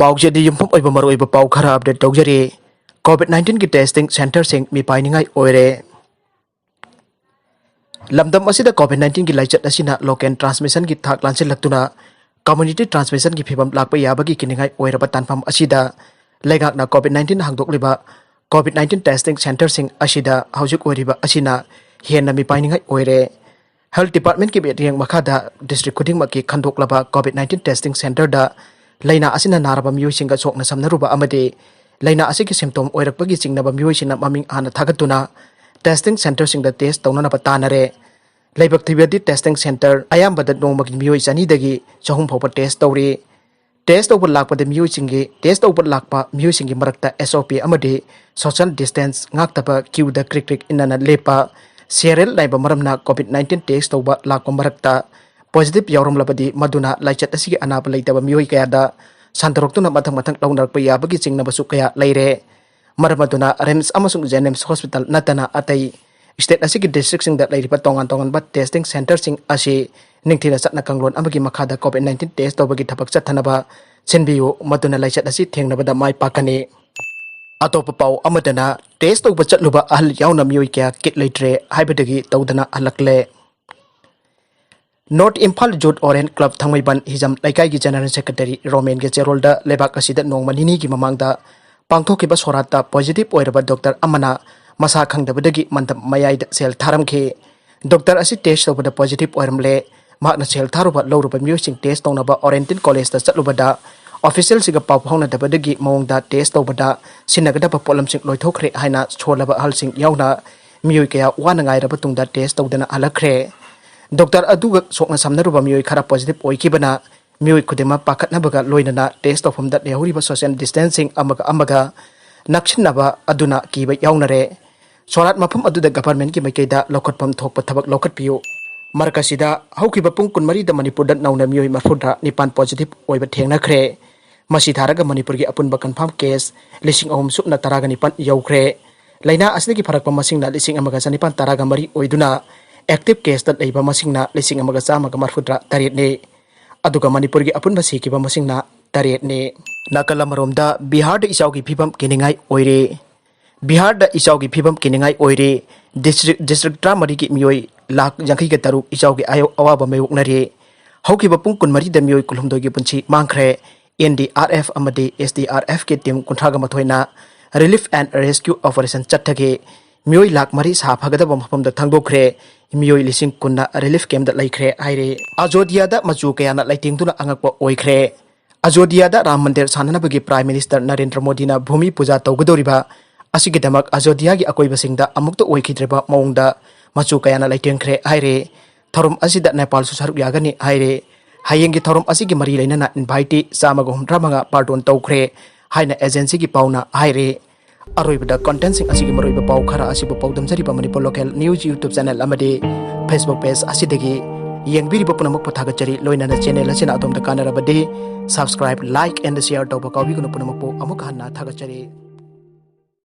पाउजेदी युम्फम ओइबा मरुइबा पाउ खरा अपडेट तौजरी कोविड-19 की टेस्टिंग सेंटर सिंग मी पाइनिंगाई ओइरे लमदम असिदा कोविड-19 की लाइचत असिना लोकल ट्रांसमिशन की थाक लांसे लक्तुना कम्युनिटी ट्रांसमिशन की फिबम लाकपा याबगी किनिंगाई ओइरबा तानफम असिदा लेगाकना कोविड-19 हांगदोकलिबा कोविड-19 टेस्टिंग सेंटर सिंग असिदा हौजुक ओइरिबा असिना हेन्ना मी पाइनिंगाई ओइरे हेल्थ डिपार्टमेंट की बेटिंग मखादा डिस्ट्रिक्ट खुदिंग मकी खंदोकलबा कोविड-19 टेस्टिंग सेंटर दा लेना असिना नारबा मियोइसिंगा सोकना समनरुबा अमदे लेना असिकी सिम्टोम ओइरकपगी चिंगनबा मियोइसिना ममिंग हाना थागतुना टेस्टिंग सेंटर सिंगदा टेस्ट तौननबा तानरे लेबक थिबेदी टेस्टिंग सेंटर अयामबदा नोंमगी मियोइ चनीदगी चहुम फौबा टेस्ट तौरी टेस्ट तौबा लाकपदे मियोइसिंगी टेस्ट तौबा Lakpa मियोइसिंगी मरकता SOP अमदे social distance ngaktaba क्यूदा क्रिक क्रिक इनना लेपा सीरियल लाइबा मरमना कोविड-19 टेस्ट तौबा लाकपा मरकता पॉजिटिव यावरमलबदी मदुना लाइचत असिगी अनाबा लेतबा मियोइ कयादा सांतरोक्तुना मथंग मथंग लौनरकपा याबगी चिंगनबसु कया लैरे मरमदुना रिम्स अमसुंग जेनिम्स हॉस्पिटल नतना अतई स्टेट असिगी डिस्ट्रिक्ट सिंगदा लैरिबा तोंगान तोंगान बा टेस्टिंग सेंटर सिंग असी निंगथिना चटना कंगलोन अमगी मखादा कोविड-19 टेस्ट तौबगी थपक चथनबा सिनबियु मदुना लाइचत असी थेंगनबदा माइ पाकनी अतोप पाउ अमदना टेस्ट तौबा चटलुबा अहल यावना मियोइ क्या किट लैट्रे हाइबदगी तौदना अलकले north Imphal jute orange club Thangmeiband Hijam Leikai की जनरल सेक्रेटरी रोमेन के चेरोलदा लेबाक असिदा नोंगमनिनी की ममांगदा पांगथोकिबा सोराता पॉजिटिव ओइरबा डॉक्टर अमना मसा खंगदबदगी मंदम मयाइद सेल थारमखे डॉक्टर असि टेस्ट तौबदा पॉजिटिव ओइरमले माकना सेल थारुबा लौरुबा म्यूसिंग टेस्ट तौनबा ओरेंटिन कॉलेज दा चटलुबदा ऑफिशियल सिगा पाउ फाउनदबदगी मौंगदा टेस्ट तौबदा सिनगदबा पोलमसिंग लोइथोखरे हाइना छोलबा अहलसिंग यावना मियोइ कया वानंगाइरबा तुंगदा टेस्ट तौदना अलखरे डॉक्टर अदुगा सोकना समनरुबा मियोइ खरा पॉजिटिव ओइकिबना मियोइ खुदेमा पाखतनबगा लोइनना टेस्ट तौफमदा लेहौरिबा सोशल डिस्टेंसिंग अमगा नक्सिनबा अदुना कीबा यावनरे सोरात मफम अदुदा गवर्नमेंट की मैकेदा लौखटफम थोकपा थबक लौखटपियो मरकसिदा हौकिबा पुंग कुनमरी दा मणिपुरदा नौना मियोइ मरफुदा निपान पॉजिटिव ओइबा थेंगनखरे मसी थारगा मणिपुर की अपुनबा कन्फर्म केस 3,919 यौखरे लैना असलिगी फरकपा मसिंगना 1,913 ओइदुना एक्टिव केस दा लेबा मसिंगना 1,143 ने अदुगा मणिपुर की अपुनबा सिकिबा मसिंगना 3 ने नाकलमरोमदा बिहार दा इसाउगी फिबम किनिंगाई ओइरे बिहार दा इसाउगी फिबम किनिंगाई ओइरे डिस्ट्रिक्ट ट्रामरी की मियोइ लाख जंखई के तरुक इसाउगी आयो अवाबा मेउकनरे हौकिबा पुंग कुनमरी दा मियोइ कुलहुमदोगी पुंची मांखरे NDRF अमदी SDRF के team 38 relief and rescue operation चटगे मियोइ लाख मरी साफगदब मफमदा थांगदोखरे मियोइ लिसिंग कुन्ना रिलीफ कैम्प दा लैखरे आइरे अयोध्यादा मचु कयाना लैटिंगदुना अंगकपा ओइखरे अयोध्यादा राम मंदिर साननबगी प्राइम मिनिस्टर नरेंद्र मोदीना भूमि पूजा तौगदोरिबा असिगिदमक अयोध्यागी अकोइबसिंगदा अमुक्ता ओइखिद्रेबा मौंगदा मचु कयाना लैटिंगखरे आइरे थरुम असिदा नेपाल सुसारुक यागनी आइरे हायेंगी थरुम असिगी मरी लैनना इनवाइटी 135 पार्टोन तौखरे हाइना एजेंसी की पाउना आइरे अरोइबदा कंटेंट सिंग असिगी मरोइबा पाउ खरा असिबो पौदमजरिबा Manipur local news YouTube channel अमदे फेसबुक पेज असिदगी येंगबिरिबा पुनमक पथागचरी लोइनना चैनल असिना अदोमदा कानरबदे सब्सक्राइब लाइक एंड शेयर तौबा काउबिगुनु पुनमक पो अमुक हन्ना थागचरी।